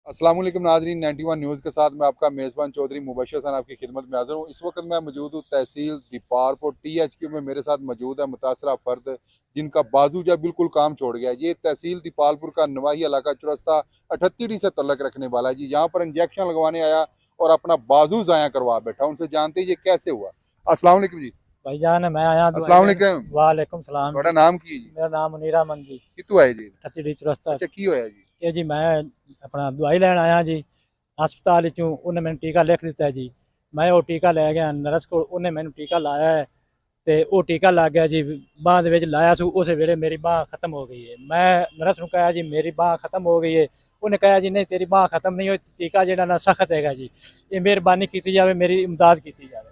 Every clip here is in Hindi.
अस्सलाम वालेकुम नाज़रीन, 91 न्यूज़ के साथ मैं आपका मेज़बान चौधरी मुबशर हसन आपकी खिदमत में हाज़िर हूँ। इस वक्त मैं मौजूद हूँ तहसील दीपारपुर THQ में। मेरे साथ मौजूद है मुतासरा फ़र्द जिनका बाजू जो बिल्कुल काम छोड़ गया। ये तहसील दीपारपुर का नवाही इलाका चुरस्ता 38 से तल्लक रखने वाला है जी। यहाँ पर इंजेक्शन लगवाने आया और अपना बाजू ज़ाया करवा बैठा। उनसे जानते ये कैसे हुआ। अस्सलाम वालेकुम जी। भाईजान मैं आया दवाई अस्सलाम लेने। वालेकुम। वालेकुम सलाम थोड़ा जी। नाम की जी? मेरा नाम मुनीरा अमन जी। कितों आए जी? 38 चौरस्ता। अच्छा की होया जी? ये जी मैं अपना दवाई लैन आया जी हस्पताल चों। उन्हें मैंने टीका लिख दिता है जी। मैं वो टीका लै गया नर्स को, उन्हें मैंने टीका लाया है तो वो टीका लग गया जी। बांह दे विच लाया सू, उस वेले मेरी बांह खत्म हो गई है। मैं नर्स को कहा जी मेरी बांह खत्म हो गई है। उन्हें कहा जी नहीं तेरी बांह खत्म नहीं हुई, टीका जो ना सख्त है जी। ये मेहरबानी की जाए, मेरी इमदाद की जाए।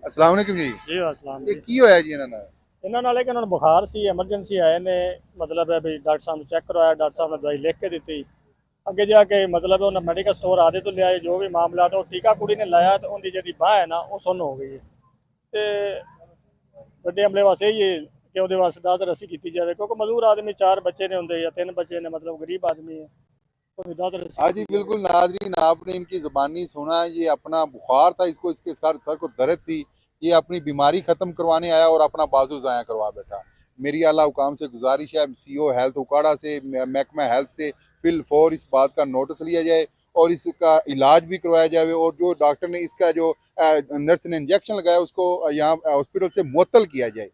अस्सलाम वालेकुम जी। जी अस्सलाम ये जी। की होया जी इन्हां नाल? ਇਹਨਾਂ ਨਾਲ ਕਿ ਉਹਨਾਂ ਨੂੰ ਬੁਖਾਰ ਸੀ, ਐਮਰਜੈਂਸੀ ਆਏ ਨੇ। ਮਤਲਬ ਹੈ ਵੀ ਡਾਕਟਰ ਸਾਹਿਬ ਨੂੰ ਚੈੱਕ ਕਰਵਾਇਆ, ਡਾਕਟਰ ਸਾਹਿਬ ਨੇ ਦਵਾਈ ਲਿਖ ਕੇ ਦਿੱਤੀ। ਅੱਗੇ ਜਾ ਕੇ ਮਤਲਬ ਉਹਨਾਂ ਮੈਡੀਕਲ ਸਟੋਰ ਆਦੇ ਤੋਂ ਲਿਆਏ, ਜੋ ਵੀ ਮਾਮਲਾ ਤਾਂ ਉਹ ਟੀਕਾ ਕੁੜੀ ਨੇ ਲਾਇਆ ਤੇ ਉਹਦੀ ਜਿਹੜੀ ਬਾਂਹ ਹੈ ਨਾ ਉਹ ਸੁੰਨ ਹੋ ਗਈ ਹੈ। ਤੇ ਵੱਡੇ ਹਮਲੇ ਵਾਸਤੇ ਇਹ ਕਿ ਉਹਦੇ ਵਾਸਤੇ ਦਾਦ ਰਸੀ ਕੀਤੀ ਜਾਵੇ, ਕਿਉਂਕਿ ਮਜ਼ਦੂਰ ਆਦਮੀ 4 ਬੱਚੇ ਨੇ ਹੁੰਦੇ ਜਾਂ 3 ਬੱਚੇ ਨੇ, मतलब गरीब आदमी है। हाँ जी बिल्कुल नाजरीन, आपने इनकी ज़बानी सुना। ये अपना बुखार था, इसको इसके सर को दर्द थी। ये अपनी बीमारी ख़त्म करवाने आया और अपना बाजू ज़ाया करवा बैठा। मेरी आला हुकाम से गुजारिश है, CO हेल्थ उकाड़ा से, महकमा हेल्थ से बिल फॉर इस बात का नोटिस लिया जाए और इसका इलाज भी करवाया जाए। और जो डॉक्टर ने इसका जो नर्स ने इंजेक्शन लगाया उसको यहाँ हॉस्पिटल से मुअत्तल किया जाए।